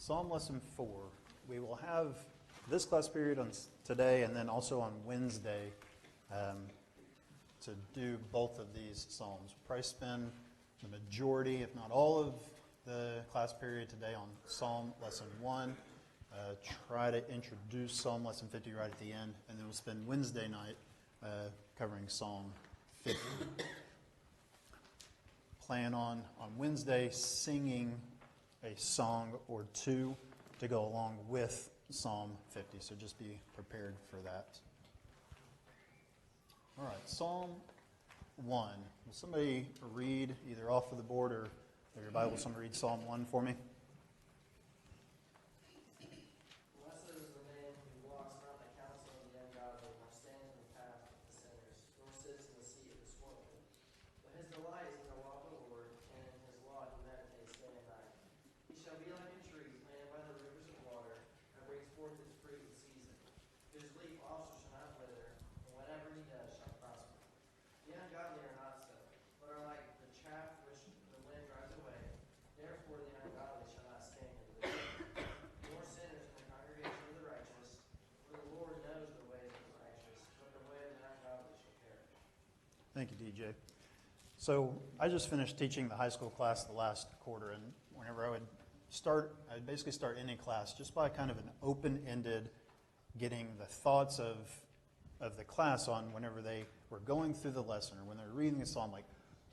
Psalm Lesson 4. We will have this class period on today and then also on Wednesday to do both of these psalms. We'll probably spend the majority, if not all of the class period today on Psalm Lesson 1. Try to introduce Psalm Lesson 50 right at the end, and then we'll spend Wednesday night covering Psalm 50. Plan on Wednesday singing a song or two to go along with Psalm 50, so just be prepared for that. All right, Psalm 1. Will somebody read either off of the board or your Bible, somebody read Psalm 1 for me? Thank you, DJ. So I just finished teaching the high school class the last quarter, and whenever I would start, I'd basically start any class just by kind of an open-ended, getting the thoughts of the class on whenever they were going through the lesson or when they were reading the psalm, like,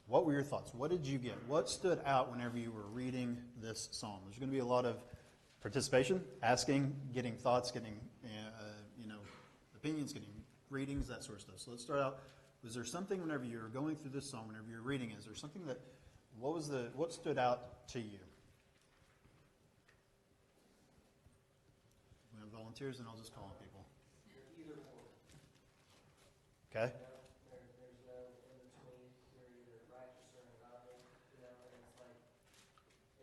what were your thoughts? What did you get? What stood out whenever you were reading this psalm? There's going to be a lot of participation, asking, getting thoughts, getting opinions, getting readings, that sort of stuff. So let's start out. Was there something whenever you were going through this psalm, whenever you were reading, is there something that, what stood out to you? We have volunteers, and I'll just call on people. Either or. Okay. There's no in between. You're either righteous or ungodly. And it's like,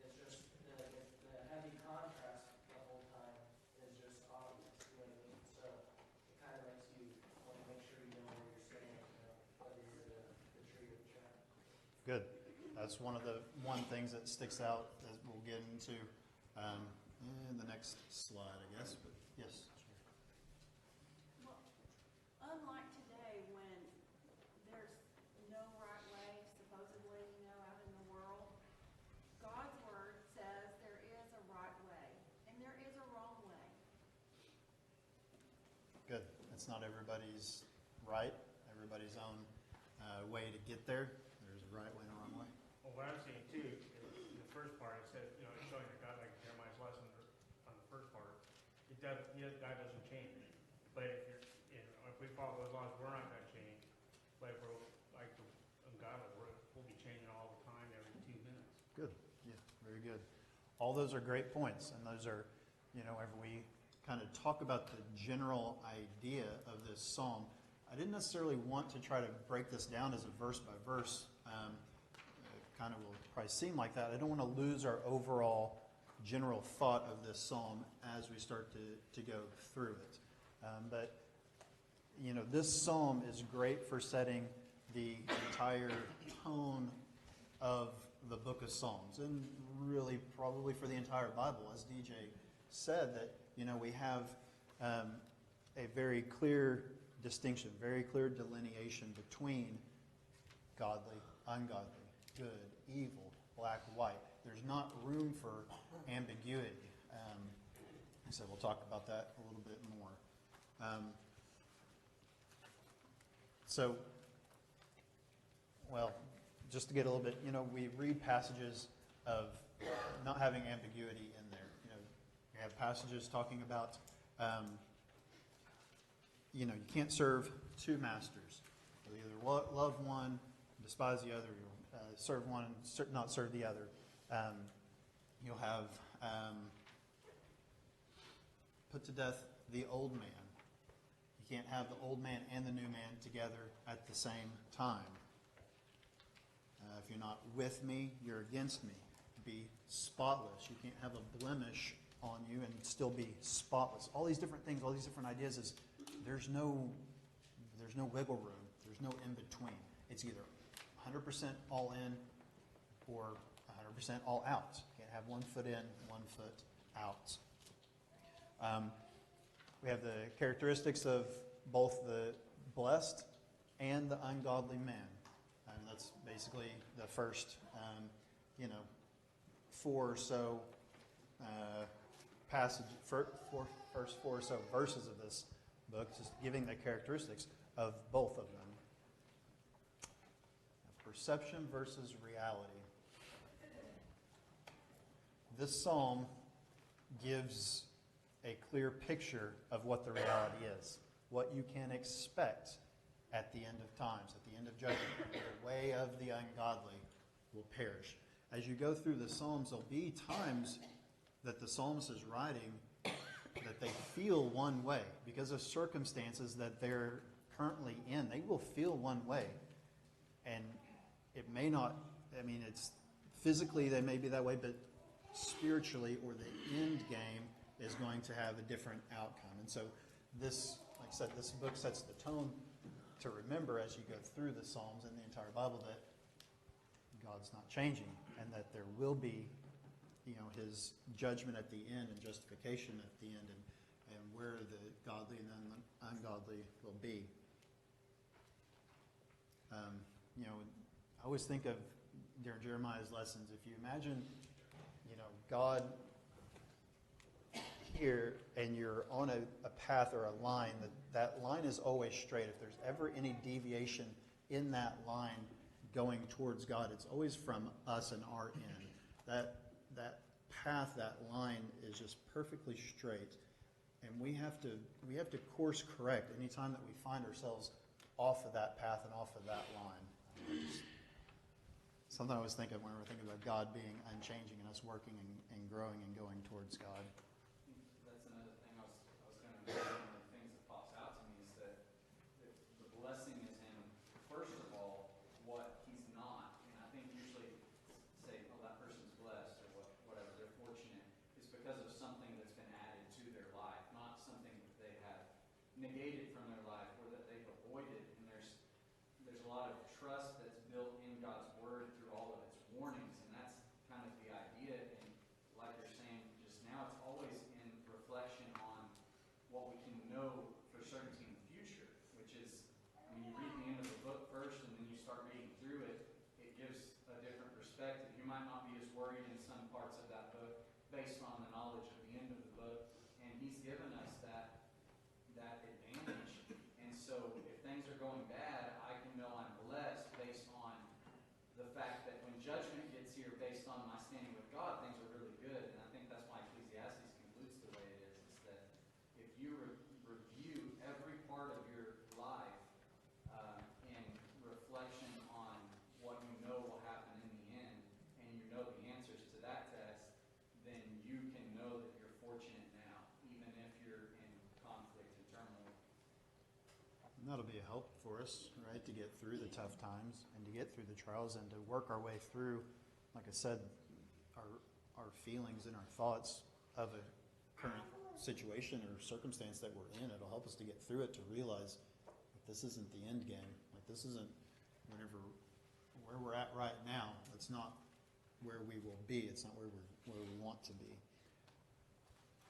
it's just the heavy contrast the whole time is just obvious. You know what I mean? So it kind of makes you want to make sure you know where you're standing, whether you're the tree or the trap. Good. That's one of the things that sticks out that we'll get into in the next slide, I guess. But yes. Well, unlike today when there's no right way, supposedly, out in the world, God's Word says there is a right way and there is a wrong way. Good. It's not everybody's right, everybody's own way to get there. There's a right way and a wrong way. Well, what I'm saying too, in the first part, it said, it's showing that God, like Jeremiah's lesson on the first part, God doesn't change. But if we follow those laws, we're not going to change. But if we're like the ungodly, we'll be changing all the time, every 2 minutes. Good. Yeah, very good. All those are great points, and those are, whenever we kind of talk about the general idea of this psalm, I didn't necessarily want to try to break this down as a verse by verse. It kind of will probably seem like that. I don't want to lose our overall general thought of this psalm as we start to go through it. But this psalm is great for setting the entire tone of the book of Psalms, and really probably for the entire Bible, as DJ said, that we have a very clear distinction, very clear delineation between godly, ungodly, good, evil, black, white. There's not room for ambiguity. So we'll talk about that a little bit more. Just to get a little bit, we read passages of not having ambiguity in there. We have passages talking about, you can't serve two masters. You'll either love one, despise the other. You'll serve one, not serve the other. You'll have put to death the old man. You can't have the old man and the new man together at the same time. If you're not with me, you're against me. Be spotless. You can't have a blemish on you and still be spotless. All these different things, all these different ideas is there's no wiggle room. There's no in between. It's either 100% all in or 100% all out. You can't have one foot in, one foot out. We have the characteristics of both the blessed and the ungodly man. And that's basically the first, four or so first four or so verses of this book, just giving the characteristics of both of them. Perception versus reality. This psalm gives a clear picture of what the reality is, what you can expect at the end of times, at the end of judgment. The way of the ungodly will perish. As you go through the Psalms, there'll be times that the psalmist is writing that they feel one way because of circumstances that they're currently in. They will feel one way. And it may not, it's physically they may be that way, but spiritually or the end game is going to have a different outcome. And so this, like I said, this book sets the tone to remember as you go through the Psalms and the entire Bible that God's not changing and that there will be, his judgment at the end and justification at the end and where the godly and the ungodly will be. I always think of during Jeremiah's lessons, if you imagine, God here and you're on a path or a line, that line is always straight. If there's ever any deviation in that line going towards God, it's always from us and our end. That path, that line is just perfectly straight. And we have to course correct anytime that we find ourselves off of that path and off of that line. Something I always think of when we're thinking about God being unchanging and us working and growing and going towards God. That's another thing I was going to mention. One of the things that pops out to me is that the blessing is in, first of all, what he's not. And I think usually say, oh, that person's blessed or whatever, they're fortunate. It's because of something that's been added to their life, not something that they have negated from their life or that they've avoided. And there's a lot of trust that's built in God's word through all of its warnings, and that's kind of the idea. And like you're saying just now, it's always in reflection on what we can know for certainty in the future, which is, when you read the end of the book first and then you start reading through it, it gives a different perspective. You might not be as worried in some parts of that book based on the knowledge of the end of the book, and he's given us that advantage. And so if things are going bad, I can know I'm blessed based on the fact that when judgment gets here based on my standing with God, things are really good. And I think that's why Ecclesiastes concludes the way it is that if you review every part of your life in reflection on what you know will happen in the end, and you know the answers to that test, then you can know that you're fortunate now, even if you're in conflict and turmoil. And that'll be a help for us, right, to get through the tough times and to get through the trials and to work our way through, like I said, our feelings and our thoughts of a current situation or circumstance that we're in. It'll help us to get through it, to realize that this isn't the end game. Like this isn't where we're at right now. It's not where we will be. It's not where we want to be.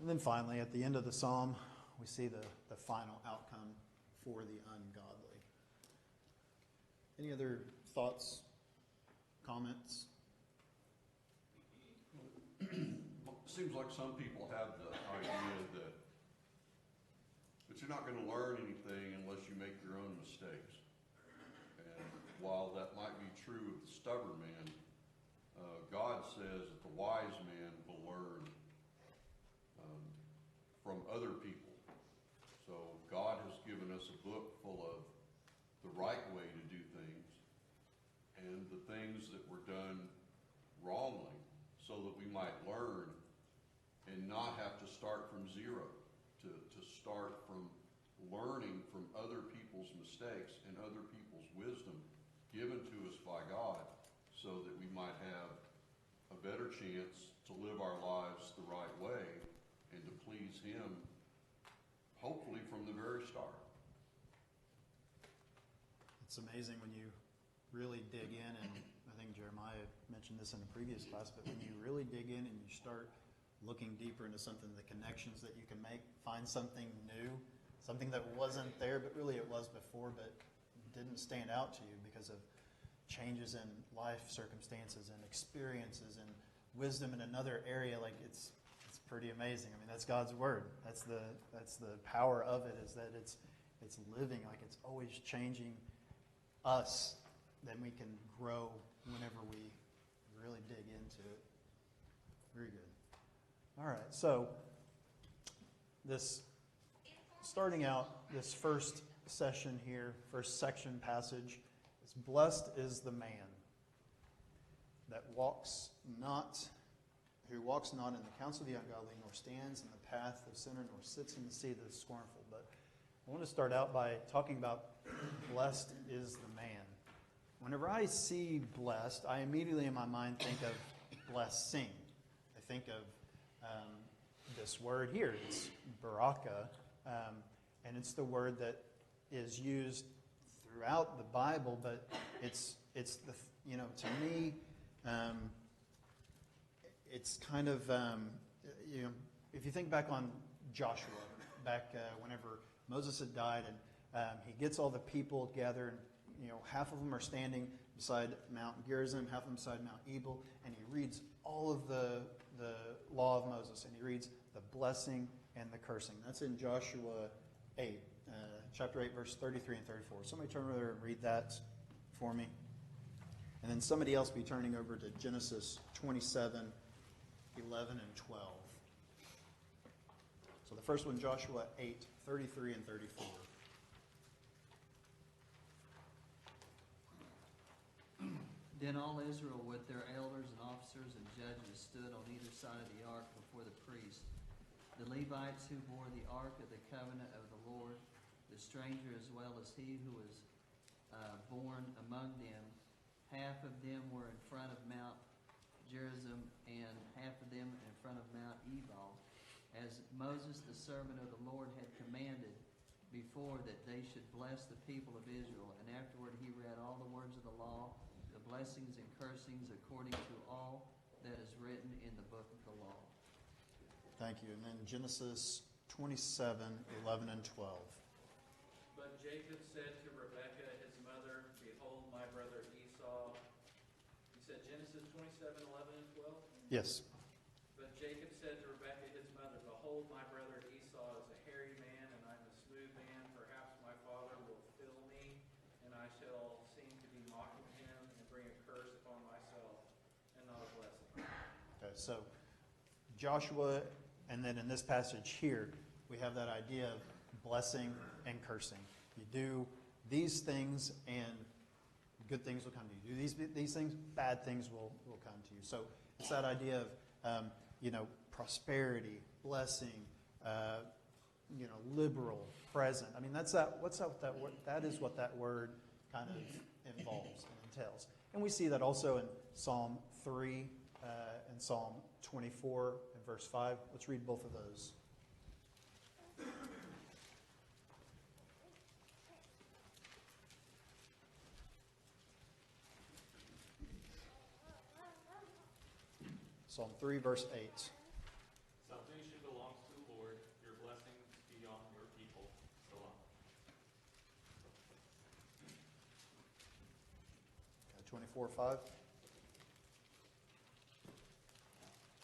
And then finally, at the end of the psalm, we see the final outcome for the ungodly. Any other thoughts, comments? Seems like some people have the idea that you're not going to learn anything unless you make your own mistakes. And while that might be true of the stubborn man, God says that the wise man will learn from other people. So God has given us a book full of the right way to do things and the things that were done wrongly, so that we might learn and not have to start from zero, to start from learning from other people's mistakes and other people's wisdom given to us by God, so that we might have a better chance to live our lives the right way and to please Him, hopefully from the very start. It's amazing when you really dig in, and I think Jeremiah mentioned this in a previous class, but when you really dig in and you start looking deeper into something, the connections that you can make, find something new, something that wasn't there, but really it was before, but didn't stand out to you because of changes in life circumstances and experiences and wisdom in another area. Like it's pretty amazing. I mean, that's God's word. That's the power of it, is that it's living, like it's always changing us. Then we can grow whenever we really dig into it. Very good. All right, so starting out this first session here, first section passage, is blessed is the man that who walks not in the counsel of the ungodly, nor stands in the path of sinner, nor sits in the seat of the scornful. But I want to start out by talking about blessed is the man. Whenever I see blessed, I immediately in my mind think of blessing. I think of this word here. It's baraka, and it's the word that is used throughout the Bible. But it's the to me, it's kind of if you think back on Joshua, whenever Moses had died, and he gets all the people together, and half of them are standing beside Mount Gerizim, half of them beside Mount Ebal, and he reads all of the law of Moses, and he reads the blessing and the cursing. That's in Joshua 8, chapter 8, verse 33 and 34. Somebody turn over there and read that for me. And then somebody else be turning over to Genesis 27, 11 and 12. So the first one, Joshua 8, 33 and 34. Then all Israel with their elders and officers and judges stood on either side of the ark before the priest. The Levites who bore the ark of the covenant of the Lord, the stranger as well as he who was born among them, half of them were in front of Mount Gerizim and half of them in front of Mount Ebal, as Moses the servant of the Lord had commanded before, that they should bless the people of Israel. And afterward he read all the words of the law, the blessings and cursings according to all that is written in the book of the law. Thank you. And then Genesis 27, 11 and 12. But Jacob said to Rebekah his mother, behold, my brother Esau. You said Genesis 27, 11 and 12? Yes. But Jacob said to Rebekah his mother, behold, my brother Esau is a hairy man, and I'm a smooth man. Perhaps my father will fill me, and I shall seem to be mocking him and bring a curse upon myself, and not a blessing. Okay, so Joshua, and then in this passage here, we have that idea of blessing and cursing. You do these things, and good things will come to you. Do these things, bad things will come to you. So it's that idea of prosperity, blessing, liberal, present. I mean, that is what that word kind of involves and entails. And we see that also in Psalm 3 and Psalm 24 and verse 5. Let's read both of those. Psalm 3, verse 8. Salvation belongs to the Lord. Your blessings be on your people. Selah. Okay, 24:5.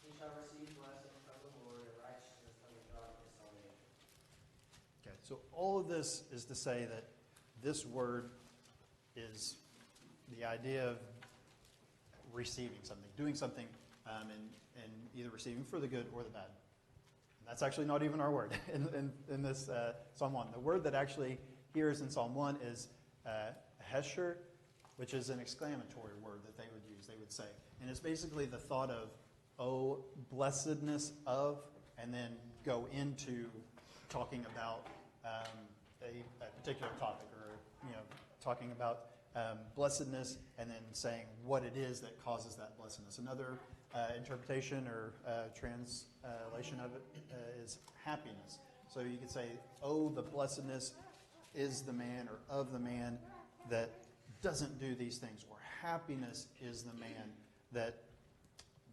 He shall receive blessing from the Lord, and righteousness from the God of his salvation. Okay, so all of this is to say that this word is the idea of receiving something, doing something, and either receiving for the good or the bad. And that's actually not even our word in this Psalm 1. The word that actually here is in Psalm 1 is hesher, which is an exclamatory word that they would use, they would say. And it's basically the thought of, oh, blessedness of, and then go into talking about a particular topic, or talking about blessedness, and then saying what it is that causes that blessedness. Another interpretation or translation of it is happiness. So you could say, oh, the blessedness is the man, or of the man that doesn't do these things, or happiness is the man that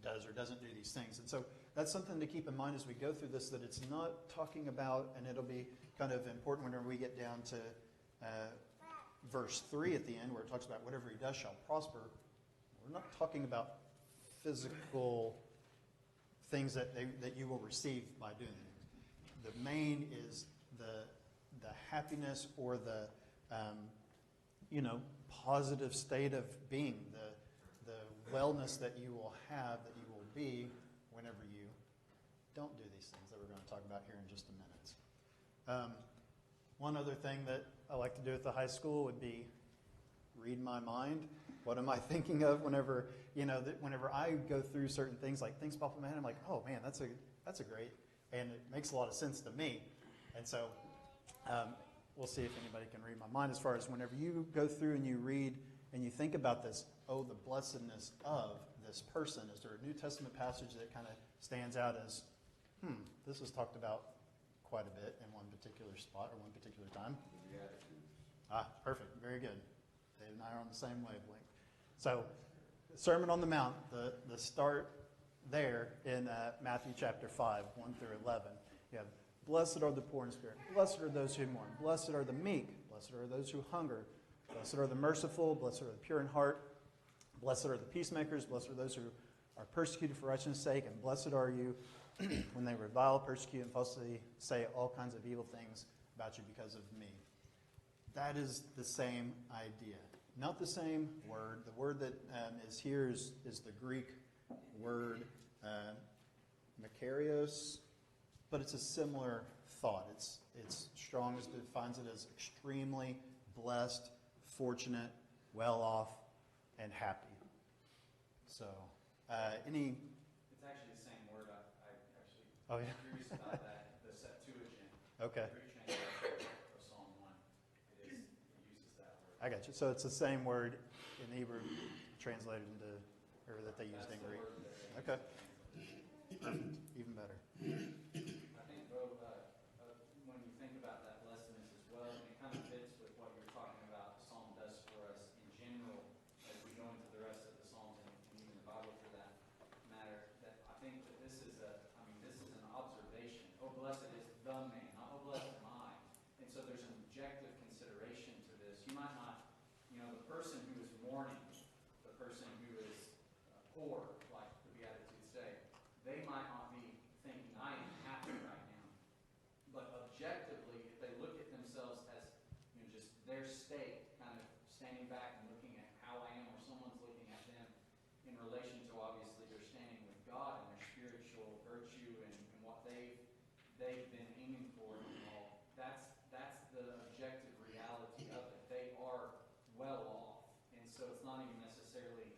does or doesn't do these things. And so that's something to keep in mind as we go through this, that it's not talking about, and it'll be kind of important whenever we get down to verse 3 at the end, where it talks about whatever he does shall prosper. We're not talking about physical things that you will receive by doing things. The main is the happiness or the positive state of being, the wellness that you will have, that you will be whenever you don't do these things that we're going to talk about here in just a minute. One other thing that I like to do at the high school would be read my mind. What am I thinking of whenever I go through certain things, like things pop in my head, I'm like, oh man, that's a great, and it makes a lot of sense to me. And so we'll see if anybody can read my mind as far as whenever you go through and you read and you think about this, oh, the blessedness of this person. Is there a New Testament passage that kind of stands out as, this is talked about quite a bit in one particular spot or one particular time? The Beatitudes. Perfect. Very good. Dave and I are on the same wavelength. So, Sermon on the Mount, the start there in Matthew chapter 5, 1 through 11. You have, blessed are the poor in spirit. Blessed are those who mourn. Blessed are the meek. Blessed are those who hunger. Blessed are the merciful. Blessed are the pure in heart. Blessed are the peacemakers. Blessed are those who are persecuted for righteousness' sake. And blessed are you when they revile, persecute, and falsely say all kinds of evil things about you because of me. That is the same idea. Not the same word. The word that is here is the Greek word makarios, but it's a similar thought. It's Strong's defines it as extremely blessed, fortunate, well off, and happy. So, any... It's actually the same word. I actually Oh, yeah. curious about that, the Septuagint. Okay. The Greek translation of Psalm 1. It uses that word. I got you. So it's the same word in Hebrew translated into, or that they used in That's the Greek. word that they Okay. use. Perfect. Even better. I think, though, when you think about that blessedness as well, and it kind of fits with what you're talking about, the Psalm does for us in general, as we go into the rest of the Psalms and even the Bible for that matter, that I think that this is an observation. Oh, blessed is the man, not oh, blessed am I. And so there's an objective consideration to this. You might not, the person who is mourning, the person who is poor, like the Beatitudes say, they might not be thinking, I am happy right now. But objectively, if they look at themselves as just their state, kind of standing back and looking at how I am, or someone's looking at them in relation to obviously their standing with God and their spiritual virtue and what they've been aiming for and all, that's the objective reality of it. They are well off. And so it's not even necessarily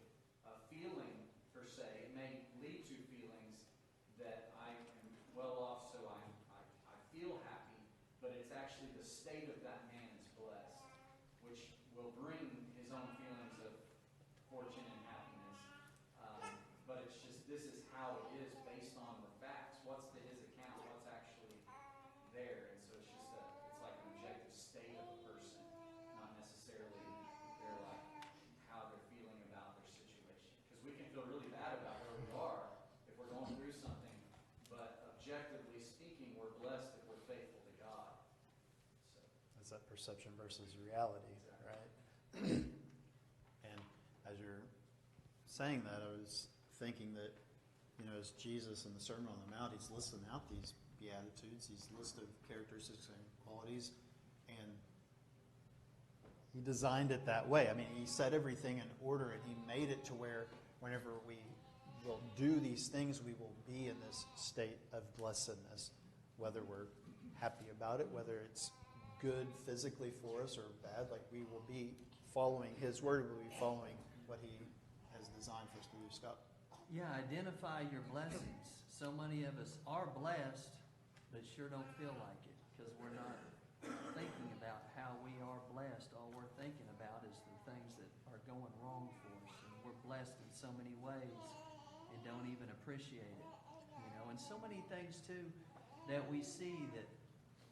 a feeling per se. It may lead to feelings that I am well off, so I feel happy, but it's actually the state of that man is blessed, which will bring his own feelings of fortune and happiness. But it's just, this is how it is based on the facts. What's to his account? What's actually there? And so it's like an objective state of a person, not necessarily how they're feeling about their situation. Because we can feel really bad about where we are if we're going through something, but objectively speaking, we're blessed if we're faithful to God. So. It's that perception versus reality, Exactly. right? And as you're saying that, I was thinking that, as Jesus in the Sermon on the Mount, he's listing out these Beatitudes, these list of characteristics and qualities, and he designed it that way. I mean, he set everything in order, and he made it to where whenever we will do these things, we will be in this state of blessedness, whether we're happy about it, whether it's good physically for us or bad. Like, we will be following his word, we'll be following what he has designed for us to do. Scott? Yeah, identify your blessings. So many of us are blessed, but sure don't feel like it because we're not thinking about how we are blessed. All we're thinking about is the things that are going wrong for us. And we're blessed in so many ways and don't even appreciate it. And so many things too that we see that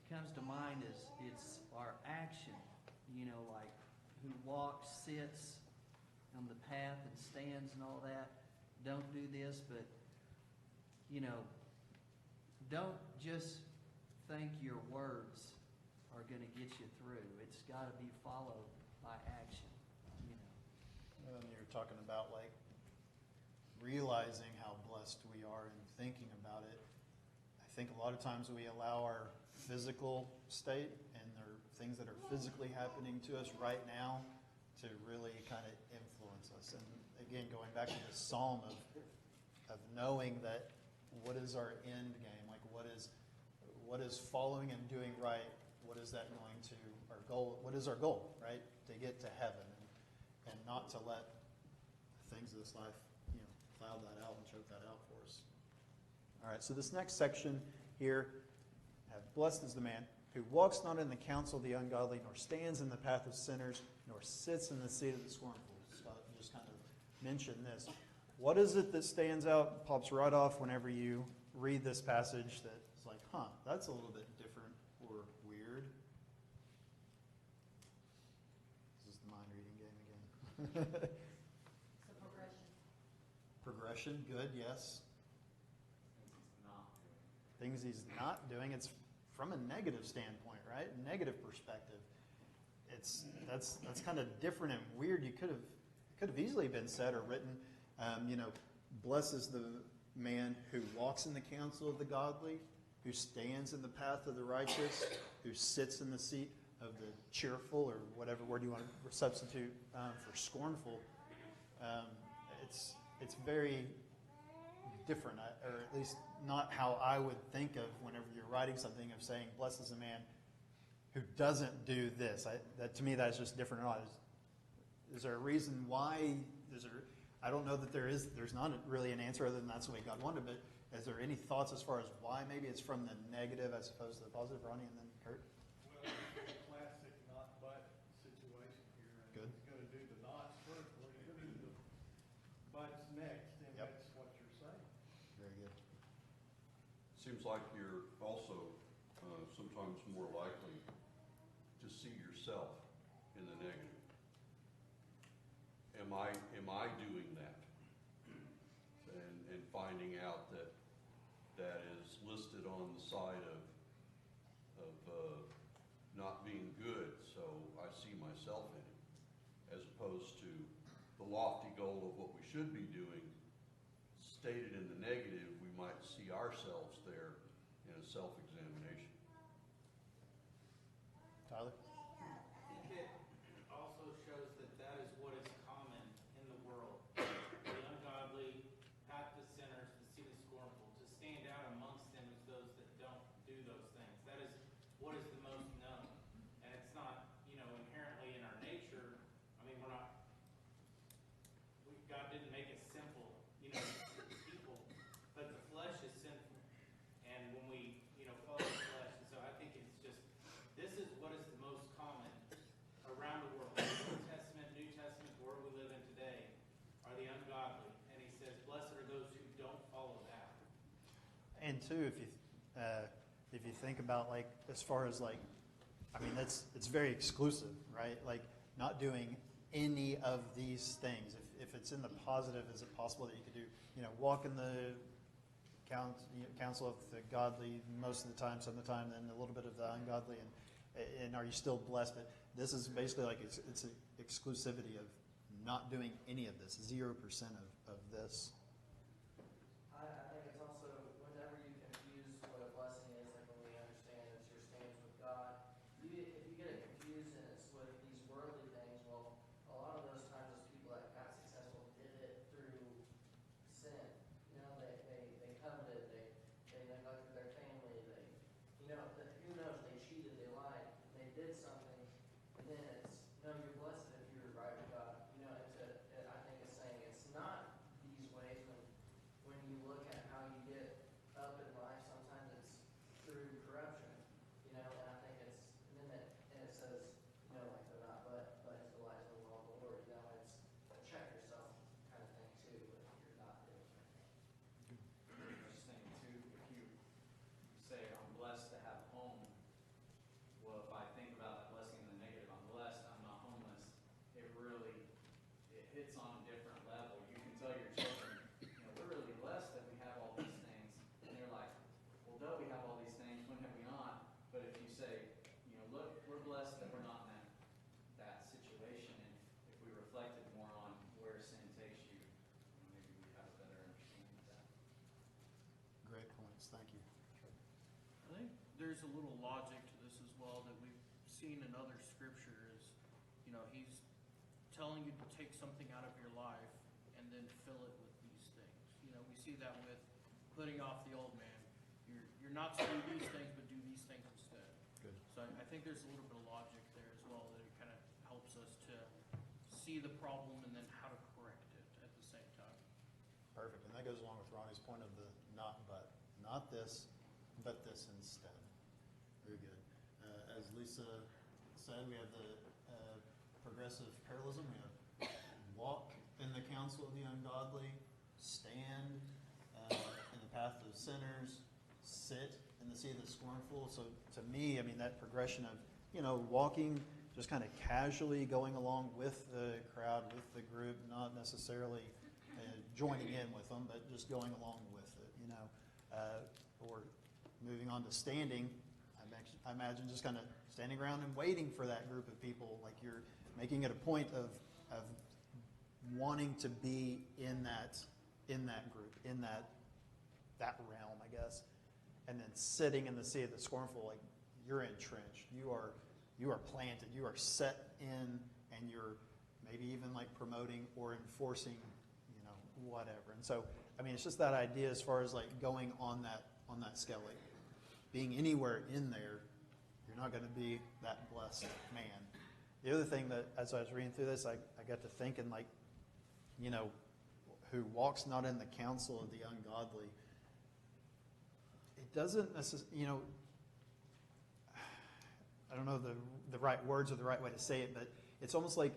comes to mind is it's our action. Like who walks, sits on the path and stands and all that. don't do this, but, you know, don't just think your words are gonna get you through. It's gotta be followed by action, you know. And you're talking about like realizing how blessed we are and thinking about it. I think a lot of times we allow our physical state and there are things that are physically happening to us right now to really kind of influence us. And again, going back to this psalm of knowing that what is our end game, like what is following and doing right, what is that going to, our goal, what is our goal, right? To get to heaven and not to let things of this life, cloud that out and choke that out for us. All right, so this next section here, blessed is the man who walks not in the counsel of the ungodly, nor stands in the path of sinners, nor sits in the seat of the scornful. So I just kind of mention this. What is it that stands out, pops right off whenever you read this passage that it's like, that's a little bit different or weird? This is the mind reading game again. So progression. Progression, good, yes. Things he's not doing. Things he's not doing. It's from a negative standpoint, right? Negative perspective. That's kind of different and weird. You could have easily been said or written, blessed is the man who walks in the counsel of the godly, who stands in the path of the righteous, who sits in the seat of the cheerful, or whatever word you want to substitute for scornful. It's very different, or at least not how I would think of whenever you're writing something, of saying, blessed is a man who doesn't do this. That to me, that's just different. Is there a reason why? I don't know that there's not really an answer other than that's the way God wanted, but is there any thoughts as far as why maybe it's from the negative as opposed to the positive? Ronnie, and then Kurt? Well, it's a classic not but situation here. Good. He's going to do the nots first, we're going to do the buts next, and Yep. that's what you're saying. Very good. Seems like you're also sometimes more likely to see yourself in the negative. Am I doing that? And finding out that is listed on the side of not being good, so I see myself in it, as opposed to the lofty goal of what we should be doing stated in the negative. We might see ourselves there in a self-examination. Tyler? I think it also shows that that is what is common in the world. The ungodly, path to sinners, the seat of scornful. To stand out amongst them is those that don't do those things. That is what is the most known. And it's not, inherently in our nature. I mean, God didn't make us sinful, people. But the flesh is sinful. And when we, follow the flesh. And so I think it's just, this is what is the most common around the world. Old Testament, New Testament, the world we live in today, are the ungodly. And he says, blessed are those who don't follow that. And two, if you think about as far as it's very exclusive, right? Like not doing any of these things. If it's in the positive, is it possible that you could do, walk in the counsel of the godly most of the time, some of the time, then a little bit of the ungodly, and are you still blessed? But this is basically it's an exclusivity of not doing any of this, 0% of this. I think it's also, whenever you confuse what a blessing is, like when we understand it's your stance with God, if you get it confused and it's with these worldly things, well, a lot of those times those people that got successful did it through sin. They coveted, they neglected their family, who knows, they cheated, they lied, they did something, and then it's, no, you're blessed if you're right with God. I think it's saying it's not these ways, there's a little logic to this as well that we've seen in other scriptures. You know, he's telling you to take something out of your life and then fill it with these things. You know, we see that with putting off the old man. You're not to do these things, but do these things instead. Good. So I think there's a little bit of logic there as well, that it kind of helps us to see the problem and then how to correct it at the same time. Perfect. And that goes along with Ronnie's point of the not but. Not this, but this instead. Very good. As Lisa said, we have the progressive parallelism. We have walk in the counsel of the ungodly, stand in the path of sinners, sit in the seat of the scornful. So to me, I mean, that progression of, you know, walking, just kind of casually going along with the crowd, with the group, not necessarily joining in with them, but just going along with it, you know. Or moving on to standing, I imagine just kind of standing around and waiting for that group of people, like you're making it a point of wanting to be in that group, in that realm, I guess. And then sitting in the seat of the scornful, like you're entrenched, you are planted, you are set in, and you're maybe even like promoting or enforcing, you know, whatever. And so, I mean, it's just that idea as far as like going on that scale, like being anywhere in there, you're not going to be that blessed man. The other thing that, as I was reading through this, I got to thinking, like, you know, who walks not in the counsel of the ungodly. It doesn't necessarily, you know, I don't know the right words or the right way to say it, but it's almost like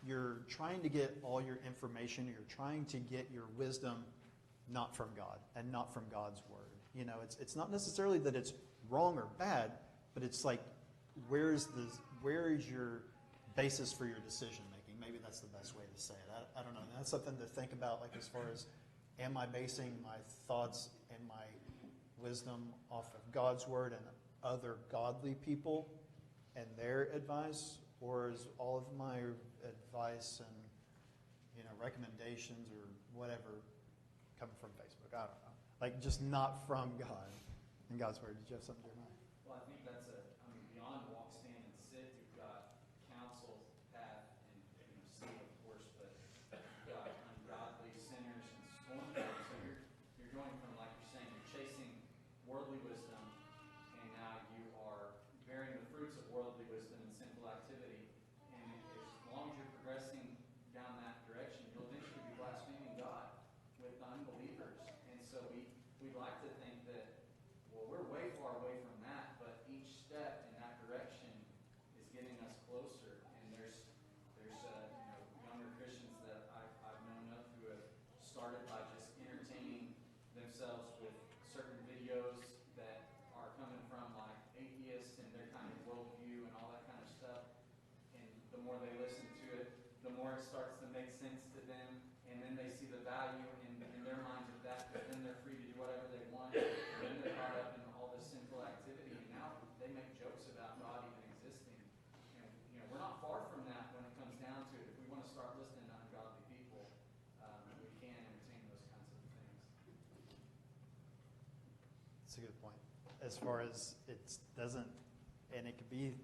you're trying to get all your information, you're trying to get your wisdom not from God and not from God's word. You know, it's not necessarily that it's wrong or bad, but it's like, where is your basis for your decision making? Maybe that's the best way to say it. I don't know. And that's something to think about, like as far as, am I basing my thoughts and my wisdom off of God's word and other godly people and their advice, or is all of my advice and, you know, recommendations or whatever coming from Facebook? I don't know. Like, just not from God and God's word. Did you have something, Jeremiah? Well, I think that's beyond walk, stand, and sit, you've got counsel, path, and, seat, of course, but you've got ungodly sinners and scornful. So you're going from, like you're saying, you're chasing worldly wisdom, and now you are bearing the fruits of worldly wisdom and sinful activity. And as long as you're progressing down that direction, you'll eventually be blaspheming God with the unbelievers. And so we'd like to think that, well, we're way far away from that, but each step in that direction is getting us closer. And there's younger Christians that I've known of who have started by just entertaining themselves with certain videos that are coming from like atheists and their kind of worldview and all that kind of stuff. And the more they listen to it, the more it starts to make sense to them, and then they see the value in their minds of that, but then they're free to do whatever they want, and then they're caught up in all this sinful activity, and now they make jokes about God even existing. And we're not far from that when it comes down to it. If we want to start listening to ungodly people, we can entertain those kinds of things. That's a good point. As far as it doesn't, and it could be,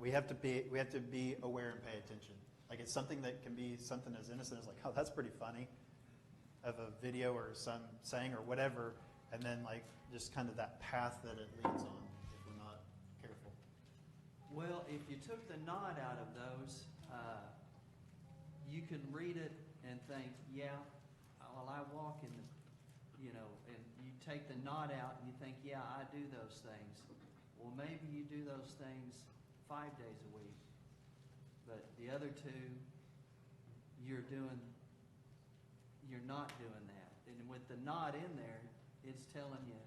we have to be aware and pay attention. Like, it's something that can be something as innocent as like, oh, that's pretty funny, of a video or some saying or whatever, and then like just kind of that path that it leads on if we're not careful. Well, if you took the not out of those, you can read it and think, yeah, well, I walk in the, and you take the not out and you think, yeah, I do those things. Well, maybe you do those things 5 days a week, but the other two, you're not doing that. And with the not in there, it's telling you,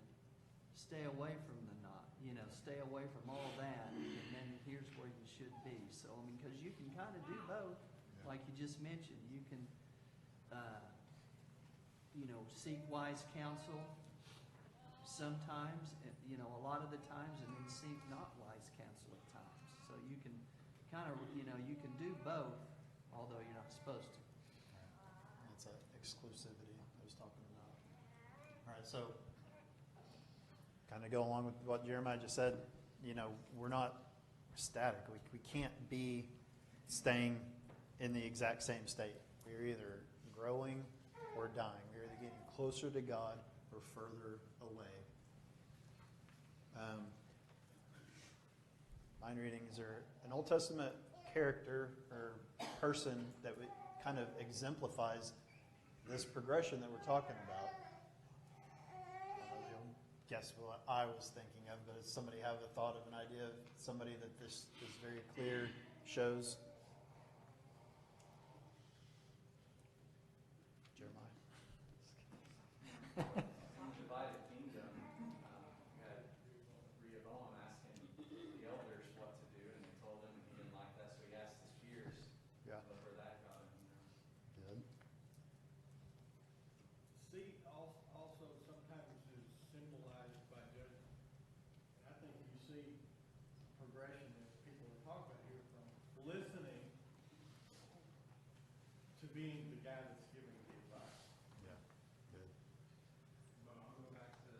stay away from the not. Stay away from all that, and then here's where you should be. So, because you can kind of do both, like you just mentioned. You can, seek wise counsel sometimes, a lot of the times, and then seek not wise counsel at times. So you can kind of, you can do both, although you're not supposed to. That's that exclusivity I was talking about. All right, so kind of go along with what Jeremiah just said, we're not static. We can't be staying in the exact same state. We're either growing or dying. We're either getting closer to God or further away. Mind reading, is there an Old Testament character or person that kind of exemplifies this progression that we're talking about? You'll guess what I was thinking of, but does somebody have a thought of an idea of somebody that this is very clear shows? Jeremiah. In the divided kingdom, you had Rehoboam asking the elders what to do, and they told him, and he didn't like that, so he asked his peers. Yeah. But where that got him, Good. Seed also sometimes is symbolized by judgment. And I think you see progression as people are talking about here, from listening to being the guy that's giving the advice. Yeah. Good. But I'll go back to,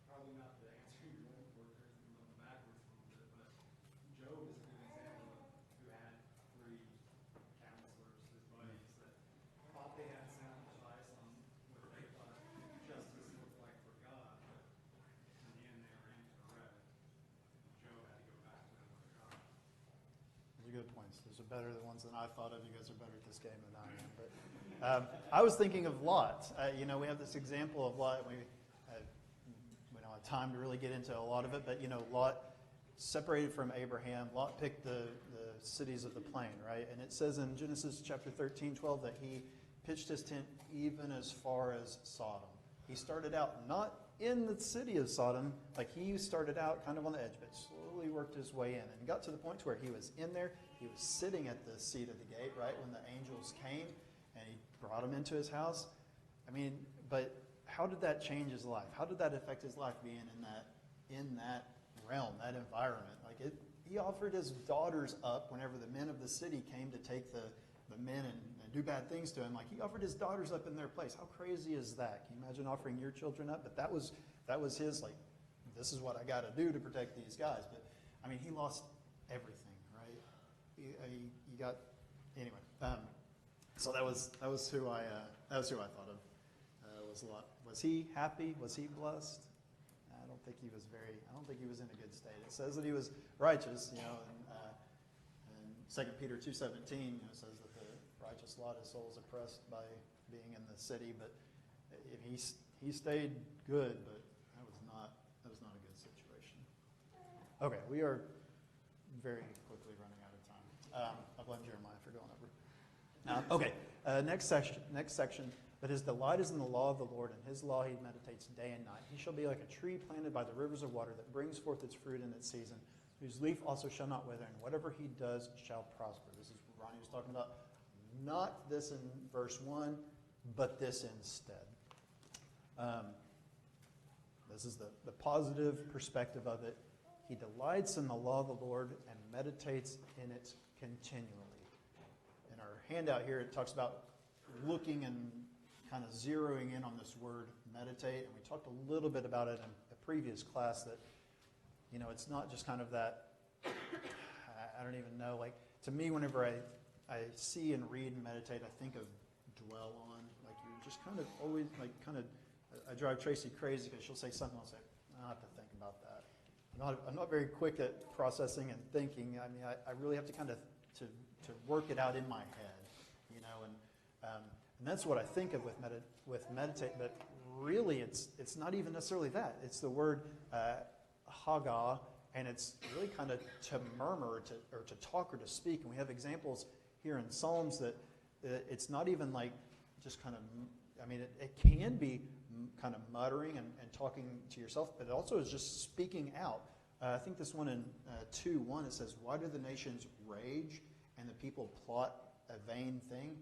probably not the answer you're looking for, because we're looking backwards a little bit, but Job is a good example of who had 3 counselors, his buddies, that thought they had sound advice on what they thought justice looked like for God, but in the end, they were incorrect. Job had to go back to him with God. Those are good points. Those are better than ones that I thought of. You guys are better at this game than I am. But I was thinking of Lot. We have this example of Lot. We don't have time to really get into a lot of it, but Lot separated from Abraham. Lot picked the cities of the plain, right? And it says in Genesis chapter 13:12 that he pitched his tent even as far as Sodom. He started out not in the city of Sodom, like he started out kind of on the edge, but slowly worked his way in and got to the point where he was in there. He was sitting at the seat of the gate, right, when the angels came and he brought him into his house. But how did that change his life? How did that affect his life being in that realm, that environment? He offered his daughters up whenever the men of the city came to take the men and do bad things to him. He offered his daughters up in their place. How crazy is that? Can you imagine offering your children up? But that was his, this is what I got to do to protect these guys. But he lost everything, right? He got anyway. So that was who I thought of. Was Lot. Was he happy? Was he blessed? I don't think he was in a good state. It says that he was righteous, and 2 Peter 2:17 says that the righteous Lot, his soul is oppressed by being in the city, but he stayed good, but that was not a good situation. Okay, we are very quickly running out of time. I blame Jeremiah for going over. Next section. But his delight is in the law of the Lord, and his law he meditates day and night. He shall be like a tree planted by the rivers of water that brings forth its fruit in its season, whose leaf also shall not wither, and whatever he does shall prosper. This is what Ronnie was talking about. Not this in verse 1, but this instead. This is the positive perspective of it. He delights in the law of the Lord and meditates in it continually. In our handout here, it talks about looking and kind of zeroing in on this word meditate, and we talked a little bit about it in a previous class that, it's not just kind of that, I don't even know, to me, whenever I see and read and meditate, I think of dwell on, you're just kind of always, I drive Tracy crazy because she'll say something, I'll say, I'll have to think about that. I'm not very quick at processing and thinking. I really have to kind of to work it out in my head, and that's what I think of with meditate. But really, it's not even necessarily that. It's the word haga, and it's really kind of to murmur, or to talk, or to speak. And we have examples here in Psalms that it's not even just kind of. It can be kind of muttering and talking to yourself, but it also is just speaking out. I think this one in 2:1, it says, "Why do the nations rage and the people plot a vain thing?"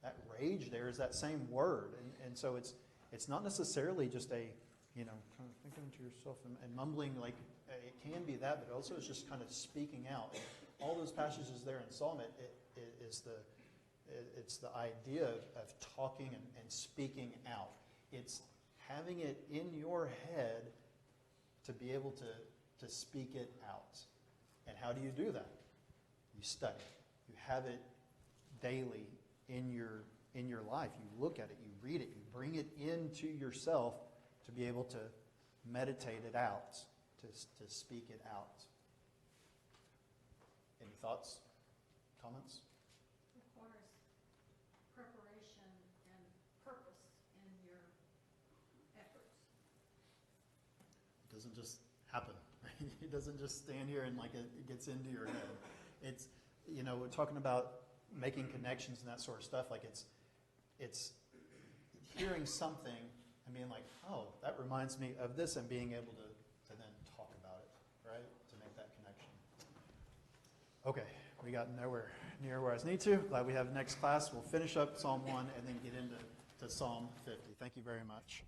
That rage there is that same word, and so it's not necessarily just a kind of thinking to yourself and mumbling. It can be that, but also it's just kind of speaking out. All those passages there in Psalm, it's the idea of talking and speaking out. It's having it in your head to be able to speak it out. And how do you do that? You study. You have it daily in your life. You look at it, you read it, you bring it into yourself to be able to meditate it out, to speak it out. Any thoughts, comments? Requires preparation and purpose in your efforts. It doesn't just happen. Right? It doesn't just stand here and like it gets into your head. It's, you know, we're talking about making connections and that sort of stuff. Like it's hearing something and being like, oh, that reminds me of this, and being able to then talk about it, right? To make that connection. Okay, we got nowhere near where I need to. Glad we have next class. We'll finish up Psalm 1 and then get into Psalm 50. Thank you very much.